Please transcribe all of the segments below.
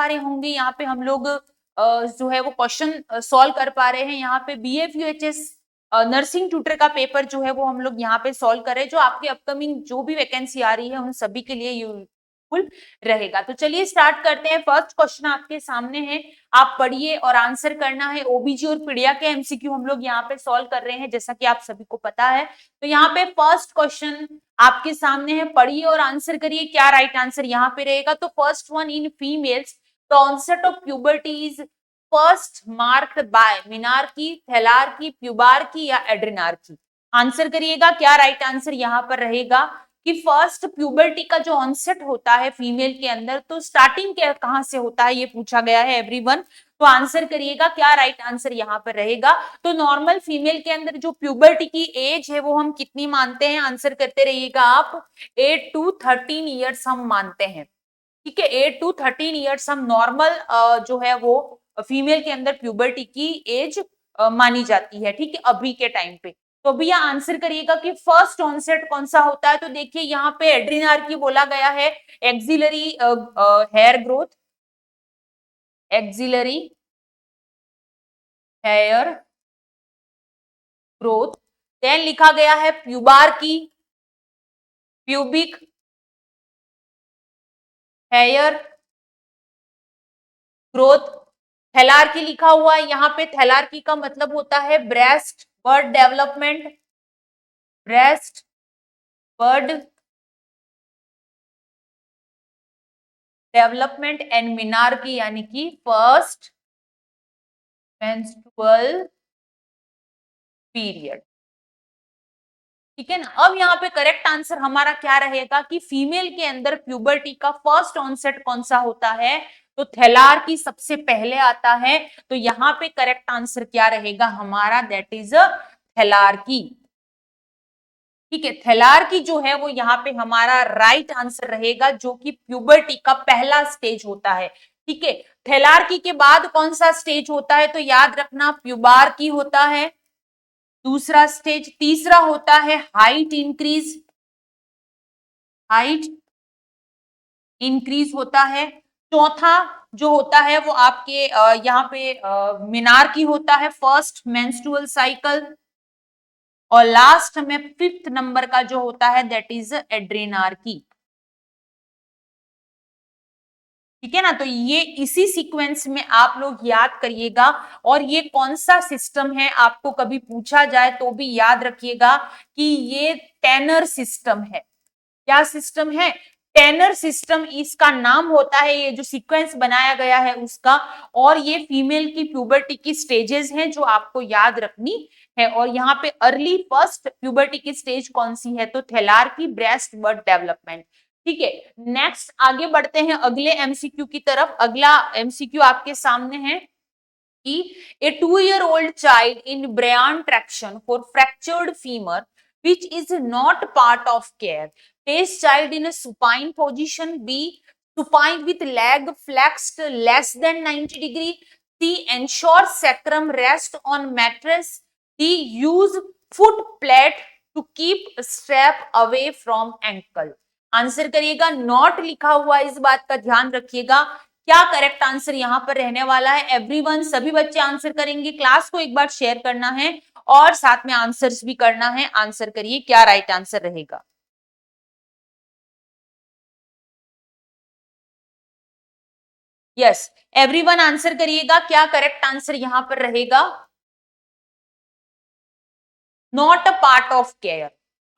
पा रहे होंगे यहाँ पे हम लोग जो है वो क्वेश्चन सॉल्व कर पा रहे हैं। यहाँ पे BFUHS नर्सिंग ट्यूटर का पेपर जो है वो हम लोग यहाँ पे सॉल्व करें, जो आपके अपकमिंग जो भी वैकेंसी आ रही है उन सभी के लिए यूजफुल रहेगा। तो चलिए स्टार्ट करते हैं। फर्स्ट क्वेश्चन आपके सामने है, आप पढ़िए और आंसर करना है। ओबीजी और पीडिया के एमसीक्यू हम लोग यहाँ पे सॉल्व कर रहे हैं, जैसा कि आप सभी को पता है। तो यहाँ पे फर्स्ट क्वेश्चन आपके सामने है, पढ़िए और आंसर करिए। क्या राइट आंसर यहाँ पे रहेगा? तो first one, in females the onset of puberty is first marked by menarche, thelarche, pubarche या एड्रेनार्की। आंसर करिएगा, क्या राइट आंसर यहाँ पर रहेगा कि फर्स्ट प्यूबर्टी का जो ऑनसेट होता है फीमेल के अंदर, तो स्टार्टिंग कहां से होता है ये पूछा गया है एवरीवन। तो आंसर करिएगा, क्या राइट आंसर यहाँ पर रहेगा? तो नॉर्मल फीमेल के अंदर जो प्यूबर्टी की एज है वो हम कितनी मानते हैं? आंसर करते रहिएगा आप। 8 to 13 ईयर्स हम मानते हैं, ठीक है। 8 to 13 ईयर्स हम नॉर्मल जो है वो फीमेल के अंदर प्यूबर्टी की एज मानी जाती है, ठीक है, अभी के टाइम पे। तो भैया आंसर करिएगा कि फर्स्ट ऑनसेट कौन सा होता है। तो देखिए यहाँ पे एड्रेनार्की बोला गया है, axillary hair growth, axillary hair growth. Then लिखा गया है pubarche, pubic hair growth. Thelarche लिखा हुआ है यहाँ पे, थैलार्की का मतलब होता है breast bird development, breast bird development and menarche यानी कि फर्स्ट मेंस्ट्रुअल पीरियड, ठीक है ना। अब यहाँ पे करेक्ट आंसर हमारा क्या रहेगा कि फीमेल के अंदर प्यूबर्टी का फर्स्ट ऑनसेट कौन सा होता है? तो थैलार्की सबसे पहले आता है। तो यहाँ पे करेक्ट आंसर क्या रहेगा हमारा? दैट इज थैलार्की, ठीक है। थैलार्की जो है वो यहाँ पे हमारा राइट आंसर रहेगा, जो कि प्यूबर्टी का पहला स्टेज होता है, ठीक है। थैलार्की के बाद कौन सा स्टेज होता है? तो याद रखना प्यूबार्की होता है दूसरा स्टेज। तीसरा होता है हाइट इंक्रीज, हाइट इंक्रीज होता है। चौथा जो होता है वो आपके यहाँ पे मिनार्की होता है, फर्स्ट मेंस्ट्रुअल साइकिल। और लास्ट में फिफ्थ नंबर का जो होता है दैट इज एड्रेनार्की, ठीक है ना। तो ये इसी सीक्वेंस में आप लोग याद करिएगा। और ये कौन सा सिस्टम है, आपको कभी पूछा जाए तो भी याद रखिएगा कि ये टेनर सिस्टम है। क्या सिस्टम है? टेनर सिस्टम इसका नाम होता है, ये जो सीक्वेंस बनाया गया है उसका। और ये फीमेल की प्यूबर्टी की स्टेजेस हैं जो आपको याद रखनी है। और यहाँ पे अर्ली फर्स्ट प्यूबर्टी की स्टेज कौन सी है? तो थैलार्की, ब्रेस्ट बर्ड डेवलपमेंट, ठीक है। नेक्स्ट आगे बढ़ते हैं अगले एमसीक्यू की तरफ। अगला एमसीक्यू आपके सामने है कि a 2-year-old child in Brian traction for fractured femur which is not part of care. Place child in a supine position. B, supine with leg flexed less than 90 degree. C, ensure sacrum rest on mattress. D, use foot plate to keep strap away from ankle. Answer करिएगा। Not लिखा हुआ इस बात का ध्यान रखिएगा। क्या correct answer यहाँ पर रहने वाला है? एवरीवन, सभी बच्चे आंसर करेंगे। क्लास को एक बार शेयर करना है और साथ में आंसर्स भी करना है। आंसर करिए, क्या राइट आंसर रहेगा? यस, एवरीवन आंसर करिएगा, क्या करेक्ट आंसर यहाँ पर रहेगा? Not a part of care,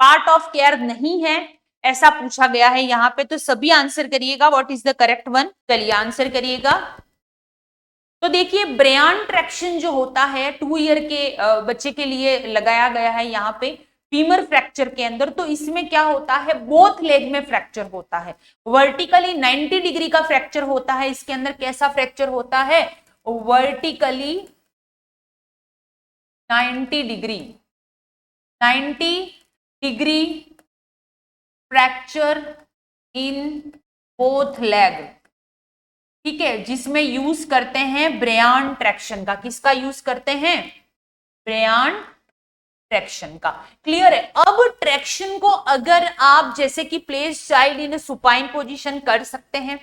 part of care नहीं है ऐसा पूछा गया है यहाँ पे। तो सभी आंसर करिएगा, what is the correct one. चलिए आंसर करिएगा। तो देखिए ब्रेयान ट्रैक्शन जो होता है 2 ईयर के बच्चे के लिए लगाया गया है यहाँ पे फीमर फ्रैक्चर के अंदर। तो इसमें क्या होता है? बोथ लेग में फ्रैक्चर होता है। वर्टिकली 90 डिग्री का फ्रैक्चर होता है इसके अंदर। कैसा फ्रैक्चर होता है? Vertically 90 degree, 90 degree fracture in both leg, ठीक है, जिसमें यूज करते हैं ब्रेयान ट्रैक्शन का। किसका यूज करते हैं? ब्रेयान ट्रैक्शन का। क्लियर है? अब ट्रैक्शन को अगर आप जैसे कि place child in supine position कर सकते हैं,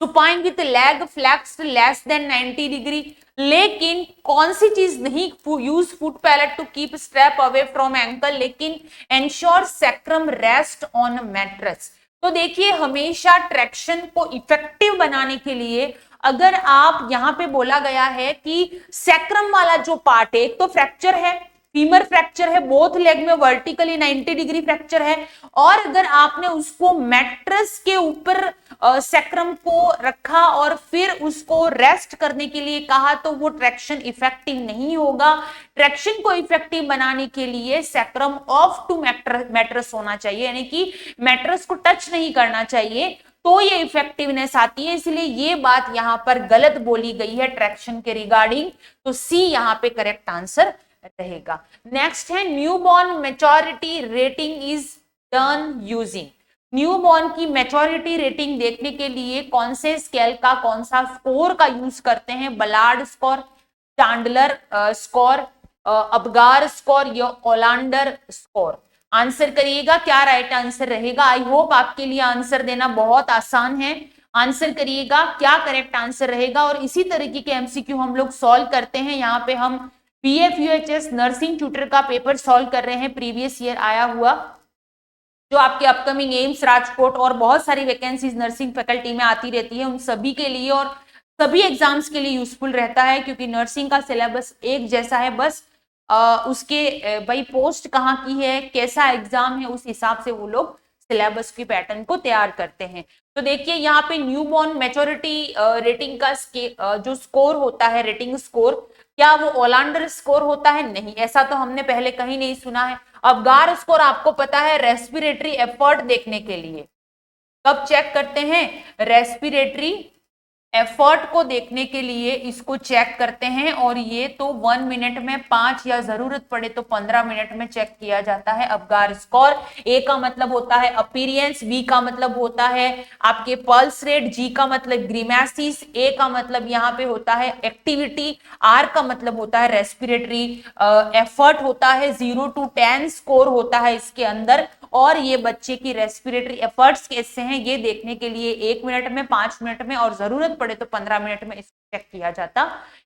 supine with leg flexed less than 90 degree. लेकिन कौन सी चीज नहीं, use foot pallet to keep strap away from ankle, लेकिन ensure sacrum rest on mattress. तो देखिए हमेशा ट्रैक्शन को इफेक्टिव बनाने के लिए अगर आप यहां पे बोला गया है कि सैक्रम वाला जो पार्ट है, एक तो फ्रैक्चर है, फीमर फ्रैक्चर है, बोथ लेग में वर्टिकली 90 डिग्री फ्रैक्चर है, और अगर आपने उसको मैट्रेस के ऊपर सैक्रम को रखा और फिर उसको रेस्ट करने के लिए कहा, तो वो ट्रैक्शन इफेक्टिव नहीं होगा। ट्रैक्शन को इफेक्टिव बनाने के लिए सैक्रम ऑफ टू मैट्रेस होना चाहिए, यानी कि मैट्रेस को टच नहीं करना चाहिए, तो ये इफेक्टिवनेस आती है। इसलिए ये बात यहां पर गलत बोली गई है ट्रैक्शन के रिगार्डिंग, तो सी यहां पे करेक्ट आंसर रहेगा। नेक्स्ट है newborn maturity rating is done using. Newborn की मैच्योरिटी रेटिंग देखने के लिए कौन से स्केल का, कौन सा स्कोर का यूज करते हैं? Ballard score, Chandler score, Apgar score या ओलांडर स्कोर। आंसर करिएगा, क्या राइट आंसर रहेगा? आई होप आपके लिए आंसर देना बहुत आसान है। आंसर करिएगा क्या करेक्ट आंसर रहेगा। और इसी तरीके के एमसीक्यू हम लोग सॉल्व करते हैं। यहाँ पे हम पीएफयूएचएस नर्सिंग ट्यूटर का पेपर सॉल्व कर रहे हैं, प्रीवियस ईयर आया हुआ, जो आपके अपकमिंग एम्स राजकोट और बहुत सारी वैकेंसीज नर्सिंग फैकल्टी में आती रहती है, उन सभी के लिए और सभी एग्जाम्स के लिए यूजफुल रहता है, क्योंकि नर्सिंग का सिलेबस एक जैसा है। बस उसके भाई पोस्ट कहाँ की है, कैसा एग्जाम है, उस हिसाब से वो लोग सिलेबस की पैटर्न को तैयार करते हैं। तो देखिए यहाँ पे न्यूबॉर्न मैच्योरिटी रेटिंग का जो स्कोर होता है, रेटिंग स्कोर, क्या वो ओलांडर स्कोर होता है? नहीं, ऐसा तो हमने पहले कहीं नहीं सुना है। अबगार स्कोर आपको पता है रेस्पिरेटरी एफर्ट देखने के लिए कब चेक करते हैं? रेस्पिरेटरी एफर्ट को देखने के लिए इसको चेक करते हैं, और ये तो 1 मिनट में 5 या जरूरत पड़े तो 15 मिनट में चेक किया जाता है अबगार स्कोर। ए का मतलब होता है अपीरियंस, बी का मतलब होता है आपके पल्स रेट, जी का मतलब ग्रीमेसिस, ए का मतलब यहाँ पे होता है एक्टिविटी, आर का मतलब होता है रेस्पिरेटरी एफर्ट होता है। 0 to 10 स्कोर होता है इसके अंदर, और ये बच्चे की रेस्पिरेटरी एफर्ट्स कैसे हैं ये देखने के लिए 1 मिनट में, 5 मिनट में और जरूरत पड़े तो 15 मिनट में इसको चेक किया जाता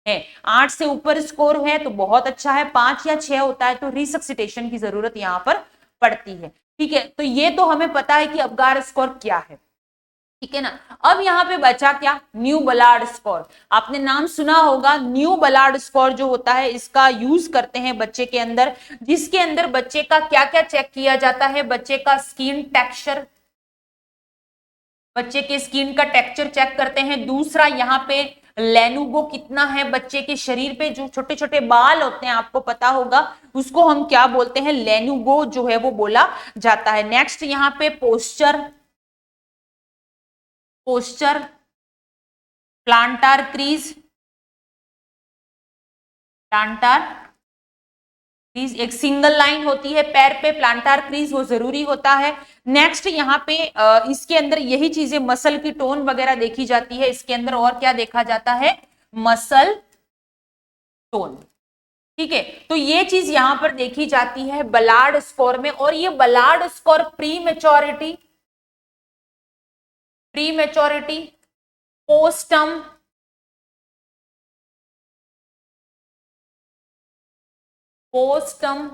है। 8 से ऊपर स्कोर है तो बहुत अच्छा है, 5 या 6 होता है तो रिसक्सिटेशन की जरूरत यहाँ पर पड़ती है। ठीक है, तो ये तो हमें पता है कि अबगार स्कोर क्या है, ठीक है ना। अब यहाँ पे बचा क्या? New Ballard score. आपने नाम सुना होगा, न्यू बलार्ड स्कोर जो होता है इसका यूज करते हैं बच्चे के अंदर, जिसके अंदर बच्चे का क्या क्या चेक किया जाता है? बच्चे का स्किन टेक्सचर, बच्चे के स्किन का टेक्सचर चेक करते हैं। दूसरा यहाँ पे लेनुगो कितना है बच्चे के शरीर पे, जो छोटे छोटे बाल होते हैं आपको पता होगा, उसको हम क्या बोलते हैं? लेनुगो जो है वो बोला जाता है। नेक्स्ट यहाँ पे पोस्चर, पोस्चर, प्लांटार क्रीज, प्लांटार क्रीज एक सिंगल लाइन होती है पैर पे, प्लांटार क्रीज वो जरूरी होता है। नेक्स्ट यहाँ पे इसके अंदर यही चीजें मसल की टोन वगैरह देखी जाती है इसके अंदर, और क्या देखा जाता है? Muscle tone. ठीक है, तो ये चीज यहां पर देखी जाती है बलार्ड स्कोर में। और ये Ballard score prematurity, prematurity, postterm, postterm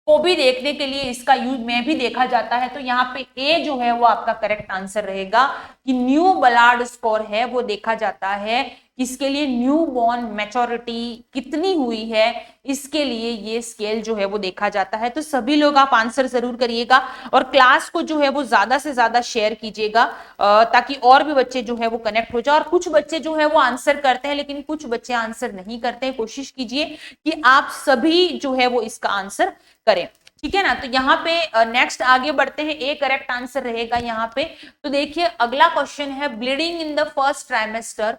को भी देखने के लिए इसका यूज में भी देखा जाता है। तो यहाँ पे ए जो है वो आपका करेक्ट आंसर रहेगा कि न्यू बलार्ड स्कोर है वो देखा जाता है किसके लिए? न्यू बॉर्न मैच्योरिटी कितनी हुई है इसके लिए ये स्केल जो है वो देखा जाता है। तो सभी लोग आप आंसर जरूर करिएगा और क्लास को जो है वो ज्यादा से ज्यादा शेयर कीजिएगा ताकि और भी बच्चे जो है वो कनेक्ट हो जाए। और कुछ बच्चे जो है वो आंसर करते हैं लेकिन कुछ बच्चे आंसर नहीं करते हैं। कोशिश कीजिए कि आप सभी जो है वो इसका आंसर करें, ठीक है ना। तो यहाँ पे नेक्स्ट आगे बढ़ते हैं, ए करेक्ट आंसर रहेगा यहाँ पे। तो देखिए अगला क्वेश्चन है, bleeding in the first trimester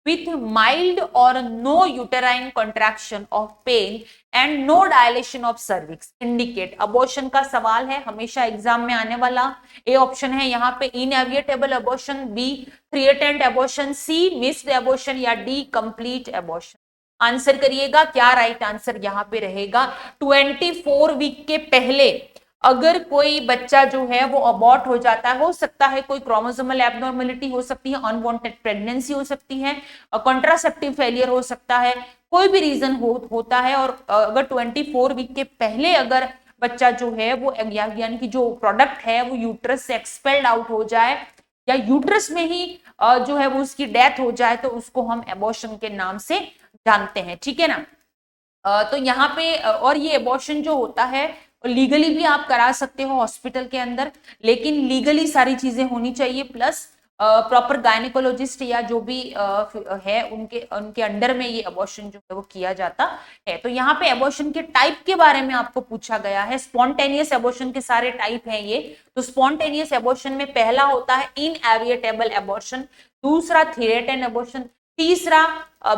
with mild or no uterine contraction of pain and no dilation of cervix indicate abortion का सवाल है, हमेशा एग्जाम में आने वाला। ए ऑप्शन है यहाँ पे inevitable abortion, B threatened abortion, C missed abortion या डी कंप्लीट अबॉर्शन। आंसर करिएगा क्या राइट आंसर यहाँ पे रहेगा? 24 वीक के पहले अगर कोई बच्चा जो है वो अबॉर्ट हो जाता है, हो सकता है कोई क्रोमोसोमल एबनॉर्मेलिटी हो सकती है, अनवांटेड प्रेगनेंसी हो सकती है, कॉन्ट्रासेप्टिव फेलियर हो सकता है, कोई भी रीजन होता है, और अगर 24 वीक के पहले अगर बच्चा जो है वो यानी कि जो प्रोडक्ट है वो यूट्रस से एक्सपेल्ड आउट हो जाए, या यूट्रस में ही जो है वो उसकी डेथ हो जाए, तो उसको हम एबॉर्शन के नाम से जानते हैं, ठीक है ना। तो यहाँ पे और ये एबॉर्शन जो होता है लीगली भी आप करा सकते हो हॉस्पिटल के अंदर, लेकिन लीगली सारी चीजें होनी चाहिए, प्लस प्रॉपर गायनेकोलॉजिस्ट या जो भी है उनके उनके अंडर में ये एबॉर्शन जो है वो किया जाता है। तो यहाँ पे एबॉर्शन के टाइप के बारे में आपको पूछा गया है। स्पॉन्टेनियस एबॉर्शन के सारे टाइप हैं ये। तो स्पॉन्टेनियस एबॉर्शन में पहला होता है इनएविएटेबल एबॉर्शन, दूसरा थ्रेटेंड एबॉर्शन, तीसरा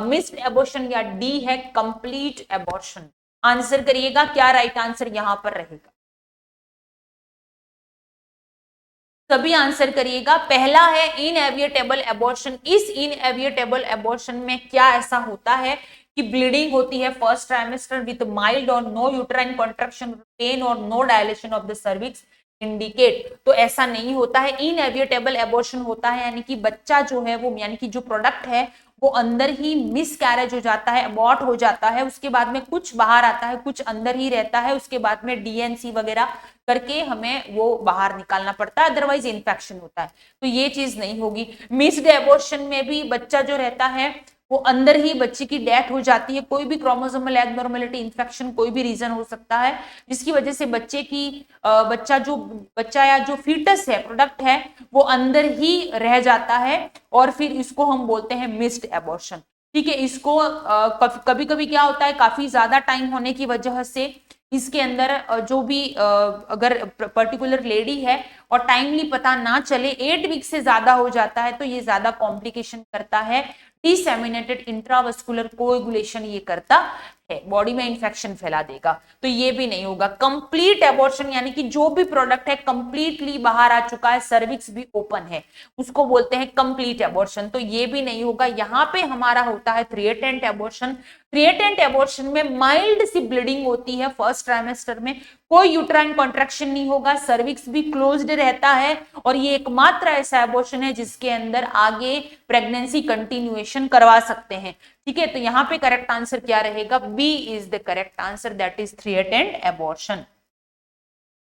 मिस्ड एबॉर्शन या डी है कंप्लीट एबॉर्शन। आंसर करिएगा क्या राइट आंसर यहां पर रहेगा, सभी आंसर करिएगा। पहला है इनएविएटेबल एबॉर्शन। इस इनएविएटेबल एबॉर्शन में क्या ऐसा होता है कि ब्लीडिंग होती है फर्स्ट ट्राइमेस्टर विद माइल्ड और नो यूट्राइन कॉन्ट्रैक्शन, पेन और no dilation of the cervix indicate. तो ऐसा नहीं होता है, इनएविएटेबल एबॉर्शन होता है यानी कि बच्चा जो है वो यानी कि जो प्रोडक्ट है वो अंदर ही मिस कैरेज हो जाता है, अबॉर्ट हो जाता है, उसके बाद में कुछ बाहर आता है, कुछ अंदर ही रहता है, उसके बाद में डीएनसी वगैरह करके हमें वो बाहर निकालना पड़ता है, अदरवाइज इन्फेक्शन होता है। तो ये चीज नहीं होगी। मिस्ड एबॉर्शन में भी बच्चा जो रहता है वो अंदर ही बच्चे की डेथ हो जाती है, कोई भी क्रोमोसोमल एबनॉर्मेलिटी, इन्फेक्शन, कोई भी रीजन हो सकता है जिसकी वजह से बच्चे की बच्चा या जो फीटस है, प्रोडक्ट है, वो अंदर ही रह जाता है, और फिर इसको हम बोलते हैं मिस्ड एबॉर्शन, ठीक है। इसको कभी कभी क्या होता है, काफी ज्यादा टाइम होने की वजह से इसके अंदर जो भी अगर पर्टिकुलर लेडी है और टाइमली पता ना चले, 8 वीक से ज्यादा हो जाता है, तो ये ज्यादा कॉम्प्लिकेशन करता है, डिसेमिनेटेड इंट्रावस्कुलर कोएगुलेशन ये करता है, बॉडी में इंफेक्शन फैला देगा। तो ये भी नहीं होगा। कंप्लीट एबॉर्शन यानी कि जो भी प्रोडक्ट है कंप्लीटली बाहर आ चुका है, सर्विक्स भी ओपन है, उसको बोलते हैं कंप्लीट एबॉर्शन। तो ये भी नहीं होगा। यहाँ पे हमारा होता है थ्रेटेंड एबॉर्शन। थ्रेटेंड एबॉर्शन में माइल्ड सी ब्लीडिंग होती है फर्स्ट ट्राइमेस्टर में, कोई यूट्राइन कॉन्ट्रैक्शन नहीं होगा, सर्विक्स भी क्लोज्ड रहता है, और ये एकमात्र ऐसा एबॉर्शन है जिसके अंदर आगे प्रेगनेंसी कंटिन्यूएशन करवा सकते हैं, ठीक है। तो यहाँ पे करेक्ट आंसर क्या रहेगा, B is the correct answer, that is threatened abortion.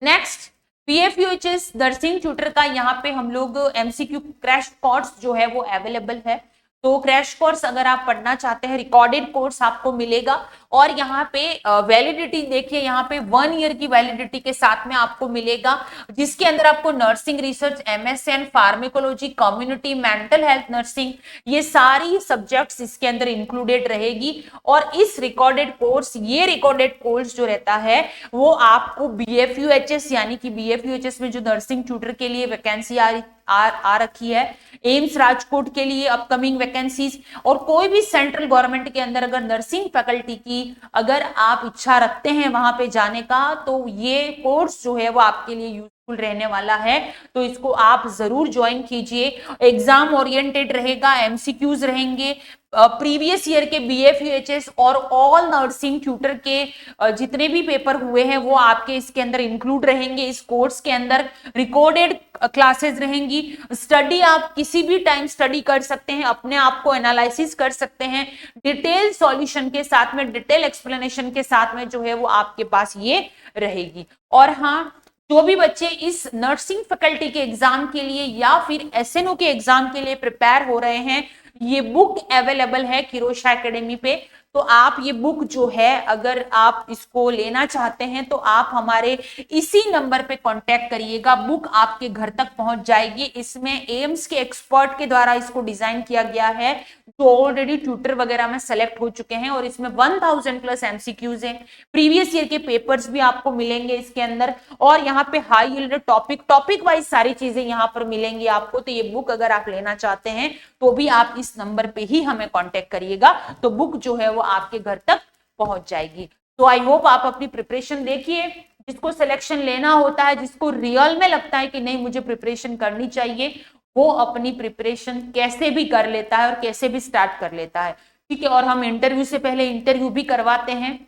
Next, PFUHS nursing tutor का यहाँ पे हम लोग एमसीक्यू क्रैश कोर्स जो है वो अवेलेबल है। तो क्रैश कोर्स अगर आप पढ़ना चाहते हैं, रिकॉर्डेड कोर्स आपको मिलेगा, और यहाँ पे वैलिडिटी देखिए, यहाँ पे 1 ईयर की वैलिडिटी के साथ में आपको मिलेगा, जिसके अंदर आपको nursing research, MSN, pharmacology, community, mental health nursing, ये सारी सब्जेक्ट्स इसके अंदर इंक्लूडेड रहेगी। और इस रिकॉर्डेड कोर्स, ये रिकॉर्डेड कोर्स जो रहता है वो आपको बीएफयूएचएस यानी कि बीएफयूएचएस में जो नर्सिंग ट्यूटर के लिए वैकेंसी आ रखी है, एम्स राजकोट के लिए अपकमिंग वैकेंसीज, और कोई भी सेंट्रल गवर्नमेंट के अंदर अगर नर्सिंग फैकल्टी की अगर आप इच्छा रखते हैं वहां पे जाने का, तो ये कोर्स जो है वो आपके लिए यूजफुल रहने वाला है। तो इसको आप जरूर ज्वाइन कीजिए। एग्जाम ओरिएंटेड रहेगा, एमसीक्यूज रहेंगे, प्रीवियस ईयर के बीएफयूएचएस और ऑल नर्सिंग ट्यूटर के जितने भी पेपर हुए हैं वो आपके इसके अंदर इंक्लूड रहेंगे। इस कोर्स के अंदर रिकॉर्डेड क्लासेस रहेंगी, स्टडी आप किसी भी टाइम स्टडी कर सकते हैं, अपने आप को एनालिसिस कर सकते हैं, डिटेल सॉल्यूशन के साथ में, डिटेल एक्सप्लेनेशन के साथ में जो है वो आपके पास ये रहेगी। और हाँ, जो भी बच्चे इस नर्सिंग फैकल्टी के एग्जाम के लिए या फिर एसएनओ के एग्जाम के लिए प्रिपेयर हो रहे हैं, ये बुक अवेलेबल है किरोशा एकेडमी पे। तो आप ये बुक जो है अगर आप इसको लेना चाहते हैं तो आप हमारे इसी नंबर पे कांटेक्ट करिएगा, बुक आपके घर तक पहुंच जाएगी। इसमें एम्स के एक्सपर्ट के द्वारा इसको डिजाइन किया गया है, जो ऑलरेडी ट्यूटर वगैरह में सेलेक्ट हो चुके हैं, और इसमें 1000 प्लस एमसीक्यूज हैं, प्रीवियस ईयर के पेपर्स भी आपको मिलेंगे इसके अंदर, और यहाँ पे हाई यील्ड टॉपिक वाइज सारी चीजें यहाँ पर मिलेंगी आपको। तो ये बुक अगर आप लेना चाहते हैं तो भी आप इस नंबर पे ही हमें कांटेक्ट करिएगा, तो बुक जो है वो आपके घर तक पहुंच जाएगी। तो आई होप आप अपनी प्रिपरेशन देखिए, जिसको सिलेक्शन लेना होता है, जिसको रियल में लगता है कि नहीं मुझे प्रिपरेशन करनी चाहिए, वो अपनी प्रिपरेशन कैसे भी कर लेता है और कैसे भी स्टार्ट कर लेता है, ठीक है। और हम इंटरव्यू से पहले इंटरव्यू भी करवाते हैं,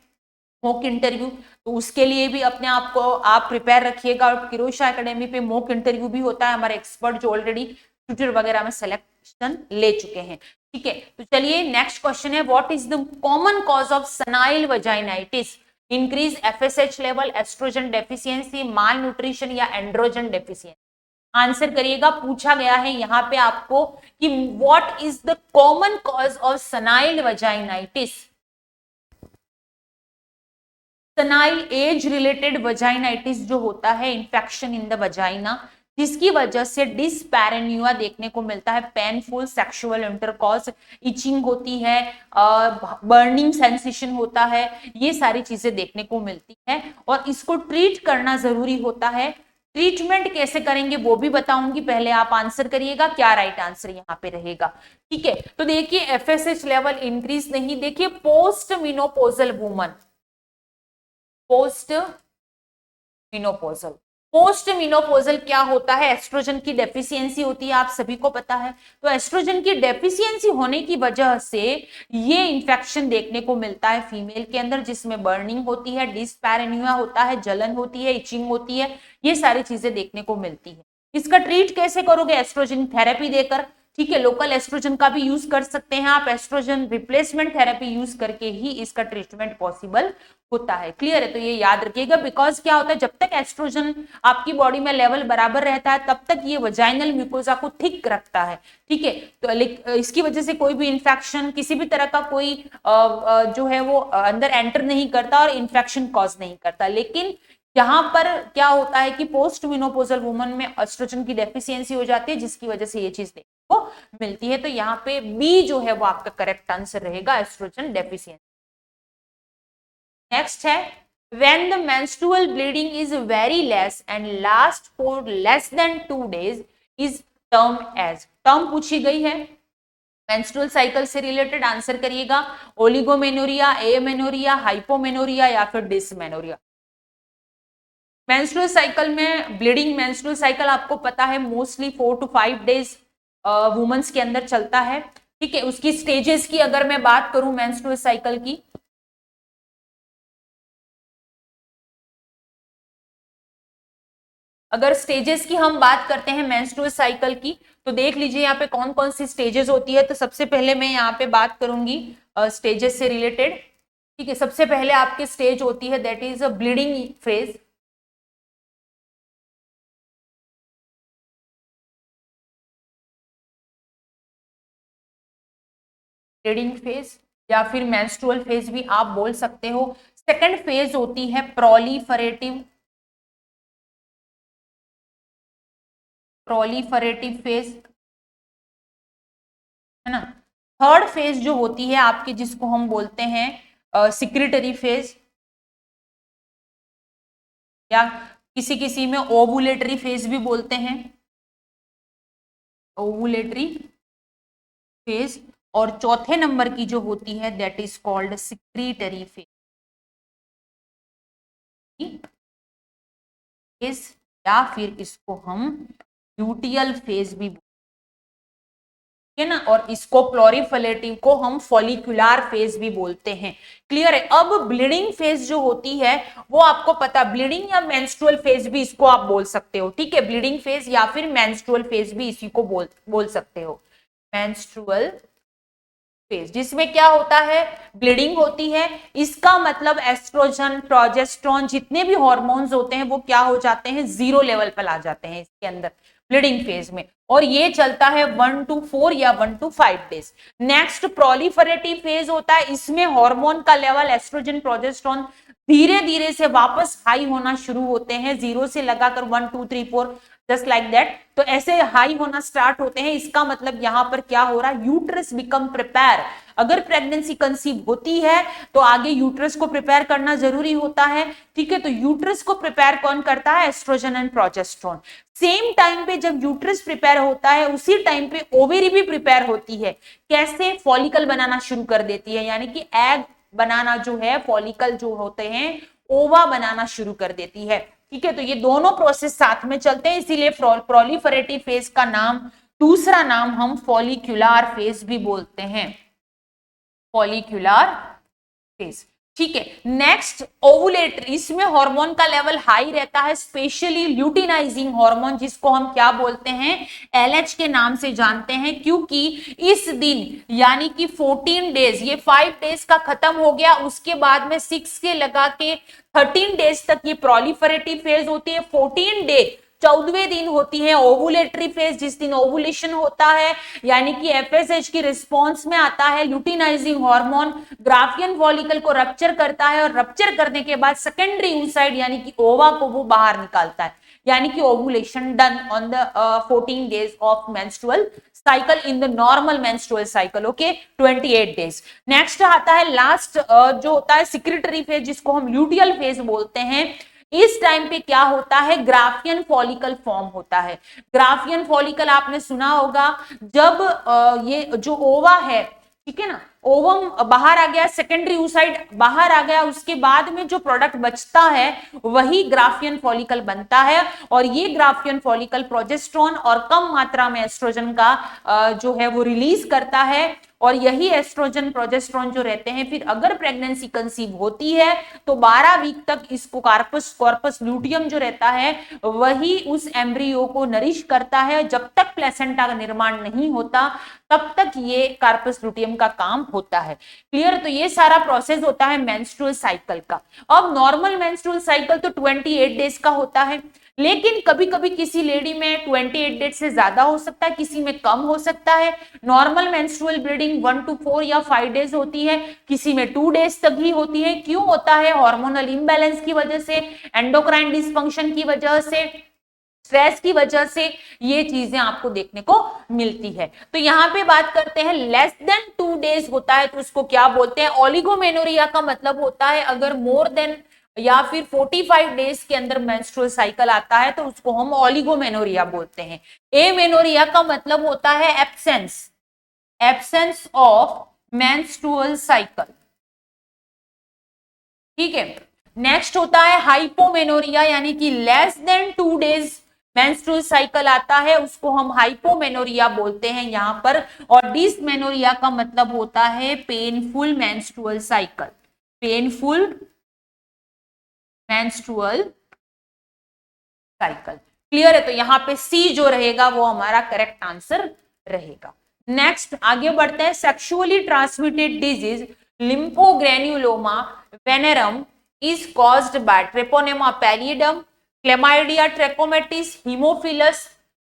मॉक इंटरव्यू, तो उसके लिए भी अपने आप को आप प्रिपेयर रखिएगा। और किरोशा एकेडमी पे मॉक इंटरव्यू भी होता है, हमारे एक्सपर्ट जो ऑलरेडी ट्यूटर वगैरह में सिलेक्शन ले चुके हैं। ठीक है, तो चलिए नेक्स्ट क्वेश्चन है, what is the common cause of senile vaginitis? Increase FSH level, oestrogen deficiency, malnutrition या एंड्रोजन डेफिशिएंसी? आंसर करिएगा, पूछा गया है यहाँ पे आपको कि what is the common cause of senile vaginitis? Senile age related vaginitis जो होता है, इंफेक्शन इन द वजाइना, जिसकी वजह से डिस्पैरेन्यूआ देखने को मिलता है, पेनफुल सेक्सुअल इंटरकॉर्स, इचिंग होती है, बर्निंग सेंसेशन होता है, ये सारी चीजें देखने को मिलती है और इसको ट्रीट करना जरूरी होता है। ट्रीटमेंट कैसे करेंगे वो भी बताऊंगी, पहले आप आंसर करिएगा क्या राइट आंसर यहाँ पे रहेगा। ठीक है, तो देखिए एफएसएच लेवल इंक्रीज नहीं, देखिए पोस्ट मिनोपोजल वुमन, पोस्ट मिनोपोजल, पोस्ट मिनोपोजल क्या होता है? एस्ट्रोजन की डेफिशिएंसी होती है, आप सभी को पता है। तो एस्ट्रोजन की डेफिशिएंसी होने की वजह से ये इंफेक्शन देखने को मिलता है फीमेल के अंदर, जिसमें बर्निंग होती है, डिस्पैरेन्यूआ होता है, जलन होती है, इचिंग होती है, ये सारी चीजें देखने को मिलती है। इसका ट्रीट कैसे करोगे? एस्ट्रोजन थेरेपी देकर। ठीक है, लोकल एस्ट्रोजन का भी यूज कर सकते हैं आप, एस्ट्रोजन रिप्लेसमेंट थेरेपी यूज करके ही इसका ट्रीटमेंट पॉसिबल होता है। क्लियर है? तो ये याद रखिएगा, बिकॉज क्या होता है, जब तक एस्ट्रोजन आपकी बॉडी में लेवल बराबर रहता है तब तक ये वजाइनल म्यूकोजा को थिक रखता है। ठीक है, तो इसकी वजह से कोई भी इंफेक्शन, किसी भी तरह का कोई जो है वो अंदर एंटर नहीं करता और इंफेक्शन कॉज नहीं करता। लेकिन यहाँ पर क्या होता है कि पोस्ट मेनोपॉजल वुमन में एस्ट्रोजन की डेफिशिएंसी हो जाती है, जिसकी वजह से ये चीज देखने को मिलती है। तो यहाँ पे बी जो है वो आपका करेक्ट आंसर रहेगा, एस्ट्रोजन डेफिशिएंसी। नेक्स्ट है, when the menstrual bleeding is very less and lasts for less than 2 days is termed as, term पूछी गई है मेंस्ट्रुअल साइकिल से रिलेटेड, आंसर करिएगा ओलिगोमेनोरिया, एमेनोरिया, हाइपोमेनोरिया या फिर डिसमेनोरिया। मेंस्ट्रुअल साइकिल में ब्लीडिंग, मेंस्ट्रुअल साइकिल आपको पता है मोस्टली 4 to 5 डेज वुमेन्स के अंदर चलता है। ठीक है, उसकी स्टेजेस की अगर मैं बात करूं मेंस्ट्रुअल साइकिल की, अगर स्टेजेस की हम बात करते हैं मेंस्ट्रुअल साइकिल की, तो देख लीजिए यहाँ पे कौन कौन सी स्टेजेस होती है। तो सबसे पहले मैं यहाँ पे बात करूंगी स्टेजेस से रिलेटेड। ठीक है, सबसे पहले आपकी स्टेज होती है that is a bleeding phase. Bleeding phase या फिर मेंस्ट्रुअल फेज भी आप बोल सकते हो। सेकंड फेज होती है प्रोलीफरेटिव, प्रोलीफरेटिव फेज, है ना। थर्ड फेज जो होती है आपकी, जिसको हम बोलते हैं सिक्रेटरी फेज, या किसी किसी में ओवुलेटरी फेज भी बोलते हैं, ओवुलेटरी फेज। और चौथे नंबर की जो होती है that is called secretory phase, या फिर इसको हम ल्यूटियल फेज भी है ना, और इसको प्लोरीफलेटिव को हम फॉलिकुलर फेज भी बोलते हैं। क्लियर है? अब ब्लीडिंग फेज जो होती है वो आपको पता, ब्लीडिंग या मेंस्ट्रुअल फेज भी इसको आप बोल सकते हो। ठीक है, ब्लीडिंग फेज या फिर मेंस्ट्रुअल फेज भी इसी को बोल सकते हो, मेंस्ट्रुअल फेज, जिसमें क्या होता है, ब्लीडिंग होती है। इसका मतलब एस्ट्रोजन, प्रोजेस्टेरोन, जितने भी हॉर्मोन्स होते हैं वो क्या हो जाते हैं, जीरो लेवल पर आ जाते हैं इसके अंदर ब्लीडिंग फेज में, और ये चलता है 1 to 4 या 1 to 5 days. Next proliferative phase होता है, इसमें हार्मोन का लेवल एस्ट्रोजन, प्रोजेस्टेरोन धीरे धीरे से वापस हाई होना शुरू होते हैं, 0 से लगाकर 1 2 3 4 जस्ट लाइक दैट। तो ऐसे हाई होना स्टार्ट होते हैं। इसका मतलब यहां पर क्या हो रहा है, यूट्रस बिकम प्रिपेयर। अगर प्रेगनेंसी कंसीव होती है तो आगे यूट्रस को प्रिपेयर करना जरूरी होता है। ठीक है, तो यूट्रस को प्रिपेयर कौन करता है, oestrogen and progesterone. Same time पे जब यूट्रस प्रिपेयर होता है उसी टाइम पे ओवेरी भी प्रिपेयर होती है। कैसे, फॉलिकल बनाना शुरू कर देती है, यानी कि एग बनाना जो है, फॉलिकल जो होते हैं ओवा बनाना शुरू कर देती है। ठीक है, तो ये दोनों प्रोसेस साथ में चलते हैं, इसीलिए प्रोलीफरेटिव फेज का नाम, दूसरा नाम हम फॉलिक्यूलर फेज भी बोलते हैं, फॉलिक्यूलर फेज। ठीक है। नेक्स्ट ओवुलेटरी, इसमें हार्मोन का लेवल हाई रहता है, स्पेशली ल्यूटिनाइजिंग हार्मोन, जिसको हम क्या बोलते हैं, एलएच के नाम से जानते हैं, क्योंकि इस दिन यानी कि 14 डेज, ये 5 डेज का खत्म हो गया, उसके बाद में 6 के लगा के 13 डेज तक ये प्रोलिफरेटिव फेज होती है। 14 डे 14वें दिन होती है ओवुलेटरी फेज, जिस दिन ओवुलेशन होता है, यानी कि एफएसएच की रिस्पॉन्स में आता है ल्यूटिनाइजिंग हार्मोन, ग्राफियन फॉलिकल को रप्चर करता है, और रप्चर करने के बाद सेकेंडरी oocyte यानी कि ओवा को वो बाहर निकालता है, यानी कि ovulation done on the 14 days of menstrual cycle in the normal menstrual cycle. Okay, 28 days. Next आता है लास्ट जो होता है सिक्रेटरी फेज, जिसको हम ल्यूटियल फेज बोलते हैं। इस टाइम पे क्या होता है, ग्राफियन फॉलिकल फॉर्म होता है। ग्राफियन फॉलिकल आपने सुना होगा, जब ये जो ओवा है, ठीक है ना, ओवम बाहर आ गया, सेकेंडरी oocyte बाहर आ गया, उसके बाद में जो प्रोडक्ट बचता है वही ग्राफियन फॉलिकल बनता है, और ये ग्राफियन फॉलिकल प्रोजेस्टेरोन और कम मात्रा में एस्ट्रोजन का जो है वो रिलीज करता है, और यही एस्ट्रोजन प्रोजेस्टेरोन जो रहते हैं, फिर अगर प्रेगनेंसी कंसीव होती है तो 12 वीक तक इसको कॉर्पस ल्यूटियम जो रहता है वही उस एम्ब्रियो को नरिश करता है। जब तक प्लेसेंटा का निर्माण नहीं होता तब तक ये कॉर्पस ल्यूटियम का काम होता है। क्लियर? तो ये सारा प्रोसेस होता है मेंस्ट्रुअल साइकिल का। अब नॉर्मल मेंस्ट्रुअल साइकिल तो 28 डेज का होता है, लेकिन कभी कभी किसी लेडी में 28 डेज से ज्यादा हो सकता है, किसी में कम हो सकता है। नॉर्मल मेंस्ट्रुअल ब्लीडिंग 1 to 4 या 5 डेज होती है, किसी में 2 डेज तक ही होती है। क्यों होता है? हार्मोनल इम्बैलेंस की वजह से, एंडोक्राइन डिसफंक्शन की वजह से, स्ट्रेस की वजह से ये चीजें आपको देखने को मिलती है। तो यहाँ पे बात करते हैं लेस देन 2 डेज होता है तो उसको क्या बोलते हैं? ओलिगोमेनोरिया का मतलब होता है अगर मोर देन या फिर 45 डेज के अंदर मेंस्ट्रुअल साइकिल आता है तो उसको हम ओलिगोमेनोरिया बोलते हैं। एमेनोरिया का मतलब होता है एब्सेंस ऑफ मेंस्ट्रुअल साइकिल। ठीक है। नेक्स्ट होता है हाइपोमेनोरिया, यानी कि less than 2 days menstrual cycle आता है, उसको हम हाइपोमेनोरिया बोलते हैं यहां पर। और डिसमेनोरिया का मतलब होता है painful menstrual cycle. Painful menstrual cycle. Clear है? तो यहाँ पे सी जो रहेगा वो हमारा करेक्ट आंसर रहेगा। नेक्स्ट आगे बढ़ते हैं। Sexually transmitted disease lymphogranuloma venereum is caused by Treponema pallidum, Chlamydia trachomatis, Haemophilus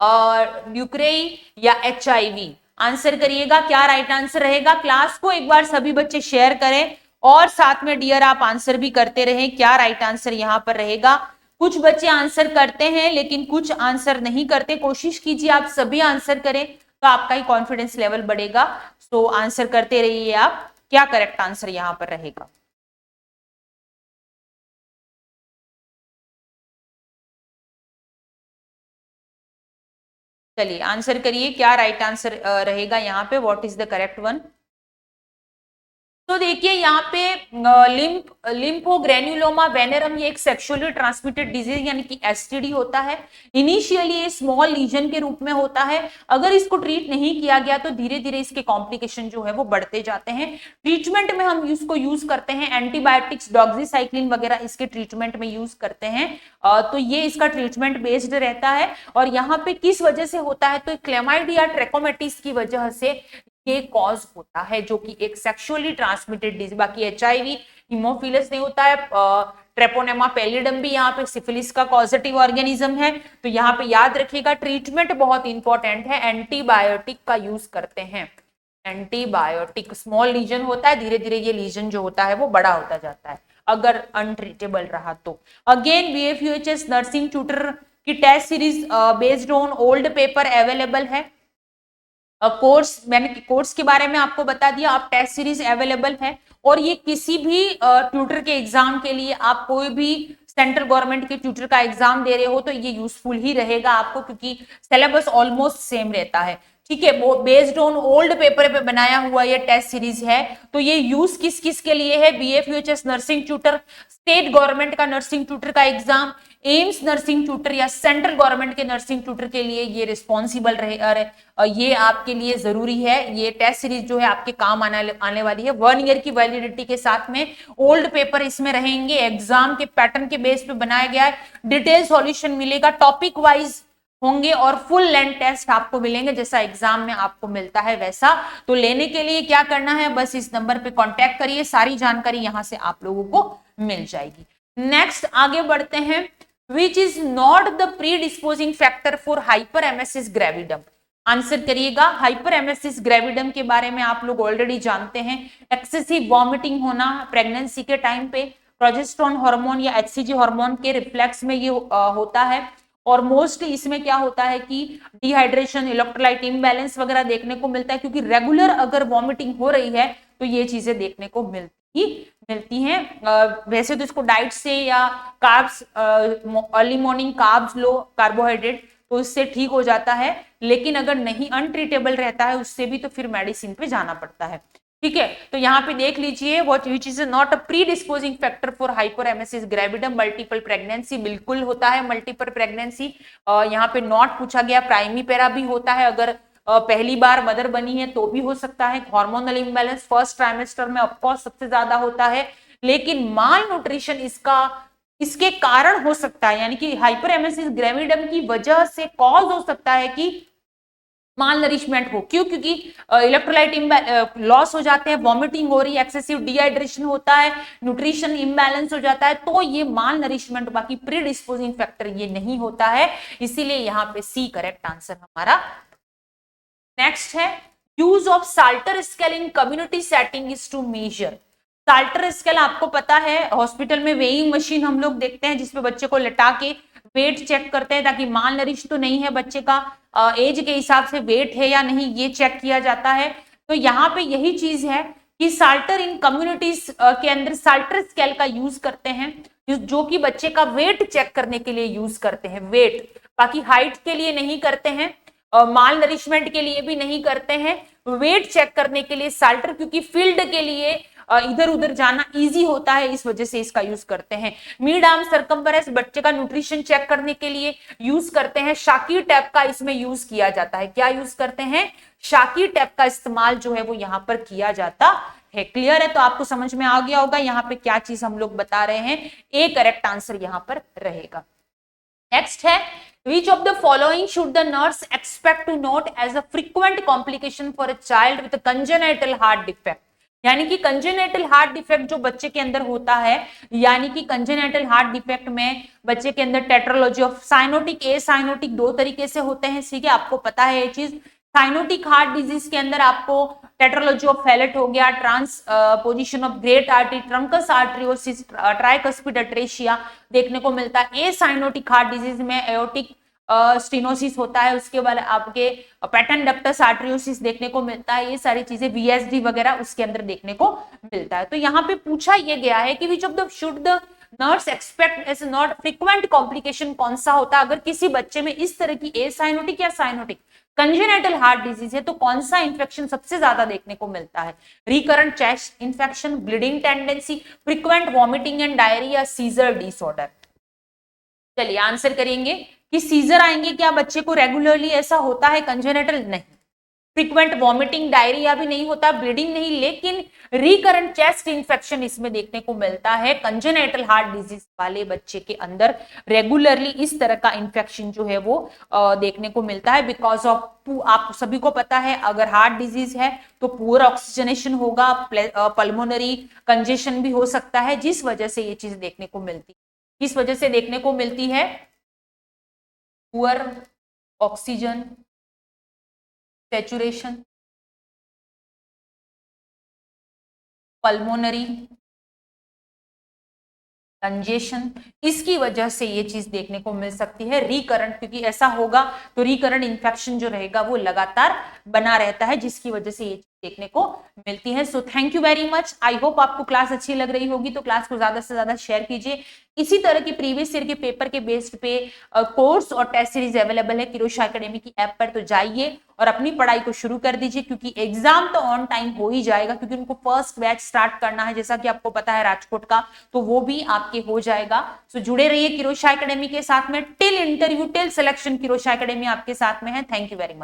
और ड्यूक्रेई या एचआईवी। आंसर करिएगा, क्या राइट आंसर रहेगा? क्लास को एक बार सभी बच्चे शेयर करें और साथ में डियर आप आंसर भी करते रहें। क्या राइट आंसर यहां पर रहेगा? कुछ बच्चे आंसर करते हैं लेकिन कुछ आंसर नहीं करते। कोशिश कीजिए आप सभी आंसर करें तो आपका ही कॉन्फिडेंस लेवल बढ़ेगा। सो आंसर करते रहिए आप। क्या करेक्ट आंसर यहां पर रहेगा? चलिए आंसर करिए, क्या राइट आंसर रहेगा यहाँ पे? What is the correct one? तो देखिए यहाँ पे लिम्फोग्रेन्युलोमा वेनेरम ये एक सेक्सुअली ट्रांसमिटेड डिजीज यानी कि एसटीडी होता है। इनिशियली ये स्मॉल लीजन के रूप में होता है। अगर इसको ट्रीट नहीं किया गया तो धीरे धीरे इसके कॉम्प्लिकेशन जो है वो बढ़ते जाते हैं। ट्रीटमेंट में हम इसको यूज करते हैं एंटीबायोटिक्स, डॉक्सीसाइक्लिन वगैरह इसके ट्रीटमेंट में यूज करते हैं। तो ये इसका ट्रीटमेंट बेस्ड रहता है। और यहाँ पे किस वजह से होता है? तो क्लेमाइडिया ट्रैकोमेटिस की वजह से ये कॉज होता है, जो कि एक सेक्सुअली ट्रांसमिटेड डिजीज। बाकी एचआईवी, हीमोफिलस नहीं होता है। ट्रेपोनेमा पैलिडम भी यहाँ पे सिफिलिस का कॉजेटिव ऑर्गेनिज्म है। तो यहाँ पे याद रखिएगा ट्रीटमेंट बहुत इंपॉर्टेंट है। एंटीबायोटिक का यूज करते हैं। एंटीबायोटिक, स्मॉल लीजन होता है, धीरे धीरे ये लीजन जो होता है वो बड़ा होता जाता है अगर अनट्रीटेबल रहा तो। अगेन बीएफयूएचएस नर्सिंग ट्यूटर की test series based on old paper available है। कोर्स मैंने कोर्स के बारे में आपको बता दिया। अब टेस्ट सीरीज अवेलेबल है और ये किसी भी ट्यूटर के एग्जाम के लिए, आप कोई भी सेंट्रल गवर्नमेंट के ट्यूटर का एग्जाम दे रहे हो तो ये यूजफुल ही रहेगा आपको, क्योंकि सिलेबस ऑलमोस्ट सेम रहता है। ठीक है, वो बेस्ड ऑन ओल्ड पेपर पे बनाया हुआ ये टेस्ट सीरीज है। तो ये यूज किस किस के लिए है? BFUHS nursing tutor, state government का नर्सिंग ट्यूटर का एग्जाम, एम्स नर्सिंग ट्यूटर या सेंट्रल गवर्नमेंट के नर्सिंग ट्यूटर के लिए ये रिस्पॉन्सिबल रहे, ये आपके लिए जरूरी है। ये टेस्ट सीरीज जो है आपके काम आने वाली है। 1 ईयर की वैलिडिटी के साथ में ओल्ड पेपर इसमें रहेंगे, एग्जाम के पैटर्न के बेस पे बनाया गया है, डिटेल सॉल्यूशन मिलेगा, टॉपिक वाइज होंगे और फुल लेंथ टेस्ट आपको मिलेंगे, जैसा एग्जाम में आपको मिलता है वैसा। तो लेने के लिए क्या करना है, बस इस नंबर पे कांटेक्ट करिए, सारी जानकारी यहां से आप लोगों को मिल जाएगी। नेक्स्ट आगे बढ़ते हैं, which is not the predisposing factor for hyperemesis gravidarum. Answer करिएगा। हाइपर एमेसिस ग्रेविडम के बारे में आप लोग ऑलरेडी जानते हैं, एक्सेसिव वॉमिटिंग होना प्रेगनेंसी के टाइम पे, प्रोजेस्टेरोन हार्मोन या HCG हार्मोन के रिफ्लेक्स में ये होता है। और मोस्टली इसमें क्या होता है कि डिहाइड्रेशन, इलेक्ट्रोलाइट इम्बैलेंस वगैरह देखने को मिलता है, क्योंकि रेगुलर अगर वॉमिटिंग हो रही है तो ये चीजें देखने को मिलती हैं। वैसे तो इसको डाइट से या कार्ब्स, अर्ली मॉर्निंग कार्ब्स लो, कार्बोहाइड्रेट, तो इससे ठीक हो जाता है। लेकिन अगर नहीं, अनट्रीटेबल रहता है उससे भी, तो फिर मेडिसिन पे जाना पड़ता है। ठीक है, तो यहाँ पे देख लीजिए, what which is not a predisposing factor for hyperemesis gravidarum, multiple pregnancy. बिल्कुल होता है मल्टीपल प्रेगनेंसी। यहाँ पे नॉट पूछा गया, प्राइमी पैरा भी होता है, अगर पहली बार मदर बनी है तो भी हो सकता है। हार्मोनल इम्बैलेंस फर्स्ट ट्राइमेस्टर में ऑफकोर्स सबसे ज्यादा होता है, लेकिन माल न्यूट्रिशन इसके कारण हो सकता है, यानी कि हाइपर एमेसिस ग्रेविडम की वजह से कॉज हो सकता है कि माल नरिशमेंट हो। क्यों? क्योंकि इलेक्ट्रोलाइट लॉस हो जाते हैं, वॉमिटिंग हो रही है, एक्सेसिव डिहाइड्रेशन होता है, न्यूट्रिशन इम्बैलेंस हो जाता है, तो ये माल नरिशमेंट, बाकी प्री डिस्पोजिंग फैक्टर ये नहीं होता है। इसीलिए यहाँ पे सी करेक्ट आंसर हमारा। नेक्स्ट है, use of Salter scale in community setting is to measure. Salter scale आपको पता है, हॉस्पिटल में वेइंग मशीन हम लोग देखते हैं जिसपे बच्चे को लटा के वेट चेक करते हैं, ताकि माल नरिश तो नहीं है बच्चे का, एज के हिसाब से वेट है या नहीं ये चेक किया जाता है। तो यहाँ पे यही चीज है कि साल्टर इन कम्युनिटीज के अंदर साल्टर स्केल का यूज करते हैं, जो कि बच्चे का वेट चेक करने के लिए यूज करते हैं, वेट, बाकी हाइट के लिए नहीं करते हैं, माल नरिशमेंट के लिए भी नहीं करते हैं, वेट चेक करने के लिए साल्टर, क्योंकि फील्ड के लिए इधर उधर जाना इजी होता है, इस वजह से इसका यूज करते हैं। मिड आर्म सरकमफेरेंस बच्चे का न्यूट्रिशन चेक करने के लिए यूज करते हैं। शाकी टैप का इसमें यूज किया जाता है। क्या यूज करते हैं? शाकी टैप का इस्तेमाल जो है वो यहां पर किया जाता है। क्लियर है? तो आपको समझ में आ गया होगा यहाँ पे क्या चीज हम लोग बता रहे हैं। ए करेक्ट आंसर यहां पर रहेगा। नेक्स्ट है, which of the following should the nurse expect to note as a frequent complication for a child with a congenital heart defect। यानी कि कंजेनेटल हार्ट डिफेक्ट जो बच्चे के अंदर होता है, यानी कि कंजेनेटल हार्ट डिफेक्ट में बच्चे के अंदर tetralogy of cyanotic, A cyanotic, दो तरीके से होते हैं। ठीक है, आपको पता है ये चीज। साइनोटिक हार्ट डिजीज के अंदर आपको टेट्रोलॉजी ऑफ फैलेट हो गया, transposition of great artery, truncus arteriosus, tricuspid atresia देखने को मिलता है। ए साइनोटिक हार्ट डिजीज में एओटिक स्टेनोसिस होता है, उसके बाद आपके पैटर्न डक्टस आर्टरियोसिस देखने को मिलता है। ये सारी चीजें VSD वगैरह उसके अंदर देखने को मिलता है। तो यहाँ पे पूछा ये गया है कि which of the should the nurse expect as not frequent complication, कौन सा होता है अगर किसी बच्चे में इस तरह की ए साइनोटिक या साइनोटिक कंजेनेटल हार्ट डिजीज है, तो कौन सा इंफेक्शन सबसे ज्यादा देखने को मिलता है? Recurrent chest infection, bleeding tendency, frequent vomiting and diarrhoea, scissor disorder. चलिए आंसर करेंगे कि सीजर आएंगे क्या बच्चे को रेगुलरली? ऐसा होता है कंजेनेटल? नहीं। फ्रीक्वेंट वॉमिटिंग, डायरिया भी नहीं होता, ब्लीडिंग नहीं, लेकिन रिकरेंट चेस्ट इंफेक्शन इसमें देखने को मिलता है। कंजेनेटल हार्ट डिजीज वाले बच्चे के अंदर रेगुलरली इस तरह का इंफेक्शन जो है वो देखने को मिलता है। बिकॉज ऑफ, आप सभी को पता है अगर हार्ट डिजीज है तो पुअर ऑक्सीजनेशन होगा, पल्मोनरी कंजेशन भी हो सकता है, जिस वजह से ये चीज देखने को मिलती है। किस वजह से देखने को मिलती है? Poor oxygen saturation, pulmonary congestion, इसकी वजह से ये चीज देखने को मिल सकती है। रिकरेंट, क्योंकि ऐसा होगा तो रिकरेंट इन्फेक्शन जो रहेगा वो लगातार बना रहता है, जिसकी वजह से ये देखने को मिलती है। So thank you very much. I hope आपको क्लास अच्छी लग रही होगी, तो क्लास को ज्यादा से ज्यादा शेयर कीजिए। इसी तरह की प्रीवियस ईयर के पेपर के बेस्ड पे कोर्स और टेस्ट सीरीज अवेलेबल है किरोशा एकेडमी की ऐप पर, तो जाइए और अपनी पढ़ाई को शुरू कर दीजिए, क्योंकि एग्जाम तो ऑन टाइम हो ही जाएगा, क्योंकि उनको फर्स्ट बैच स्टार्ट करना है, जैसा कि आपको पता है राजकोट का, तो वो भी आपके हो जाएगा। सो जुड़े रहिए किरोशा एकेडमी के साथ में। टिल इंटरव्यू टिल सिलेक्शन किरोशा एकेडमी आपके साथ में है। Thank you very much.